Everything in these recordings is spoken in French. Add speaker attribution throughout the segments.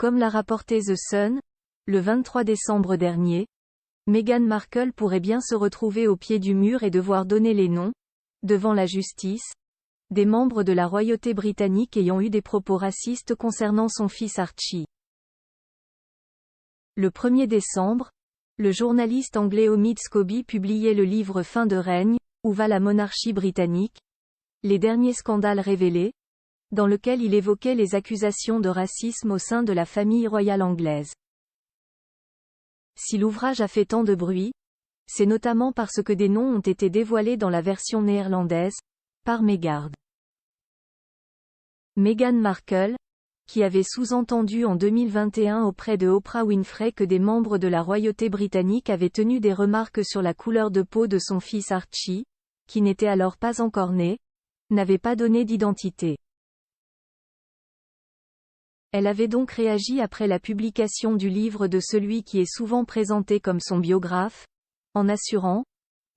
Speaker 1: Comme l'a rapporté The Sun, le 23 décembre dernier, Meghan Markle pourrait bien se retrouver au pied du mur et devoir donner les noms, devant la justice, des membres de la royauté britannique ayant eu des propos racistes concernant son fils Archie. Le 1er décembre, le journaliste anglais Omid Scobie publiait le livre Fin de règne, où va la monarchie britannique, les derniers scandales révélés, dans lequel il évoquait les accusations de racisme au sein de la famille royale anglaise. Si l'ouvrage a fait tant de bruit, c'est notamment parce que des noms ont été dévoilés dans la version néerlandaise, par Megard. Meghan Markle, qui avait sous-entendu en 2021 auprès de Oprah Winfrey que des membres de la royauté britannique avaient tenu des remarques sur la couleur de peau de son fils Archie, qui n'était alors pas encore né, n'avait pas donné d'identité. Elle avait donc réagi après la publication du livre de celui qui est souvent présenté comme son biographe, en assurant,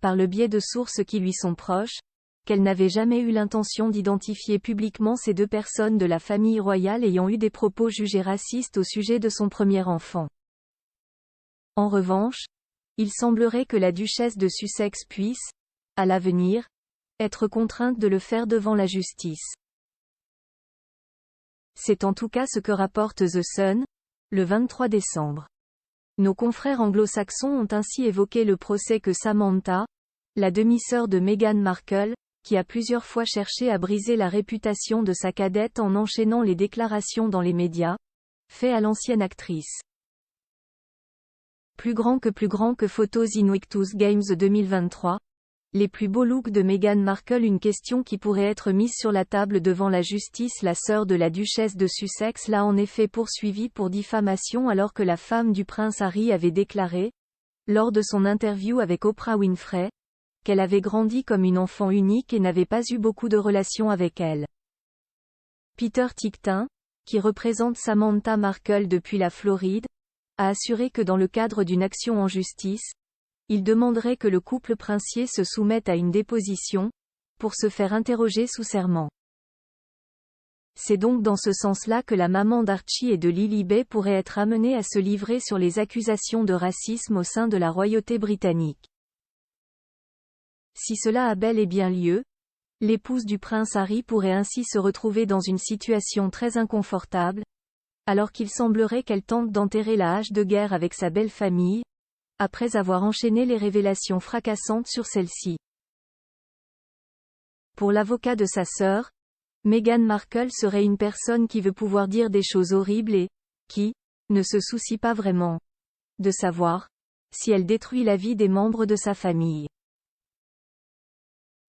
Speaker 1: par le biais de sources qui lui sont proches, qu'elle n'avait jamais eu l'intention d'identifier publiquement ces deux personnes de la famille royale ayant eu des propos jugés racistes au sujet de son premier enfant. En revanche, il semblerait que la duchesse de Sussex puisse, à l'avenir, être contrainte de le faire devant la justice. C'est en tout cas ce que rapporte The Sun, le 23 décembre. Nos confrères anglo-saxons ont ainsi évoqué le procès que Samantha, la demi-sœur de Meghan Markle, qui a plusieurs fois cherché à briser la réputation de sa cadette en enchaînant les déclarations dans les médias, fait à l'ancienne actrice. Plus grand que Photos Invictus Games 2023. Les plus beaux looks de Meghan Markle. Une question qui pourrait être mise sur la table devant la justice. La sœur de la duchesse de Sussex l'a en effet poursuivie pour diffamation alors que la femme du prince Harry avait déclaré, lors de son interview avec Oprah Winfrey, qu'elle avait grandi comme une enfant unique et n'avait pas eu beaucoup de relations avec elle. Peter Ticktin, qui représente Samantha Markle depuis la Floride, a assuré que dans le cadre d'une action en justice, il demanderait que le couple princier se soumette à une déposition, pour se faire interroger sous serment. C'est donc dans ce sens-là que la maman d'Archie et de Lilibet pourrait être amenée à se livrer sur les accusations de racisme au sein de la royauté britannique. Si cela a bel et bien lieu, l'épouse du prince Harry pourrait ainsi se retrouver dans une situation très inconfortable, alors qu'il semblerait qu'elle tente d'enterrer la hache de guerre avec sa belle famille, après avoir enchaîné les révélations fracassantes sur celle-ci. Pour l'avocat de sa sœur, Meghan Markle serait une personne qui veut pouvoir dire des choses horribles et, qui, ne se soucie pas vraiment de savoir si elle détruit la vie des membres de sa famille.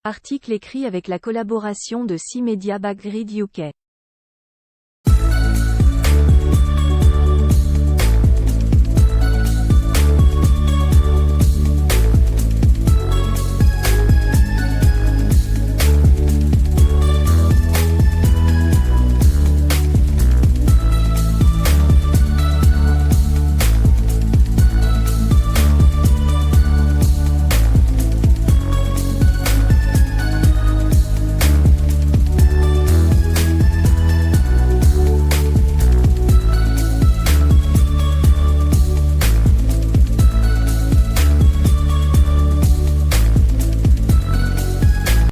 Speaker 1: Article écrit avec la collaboration de 6 médias Backgrid UK.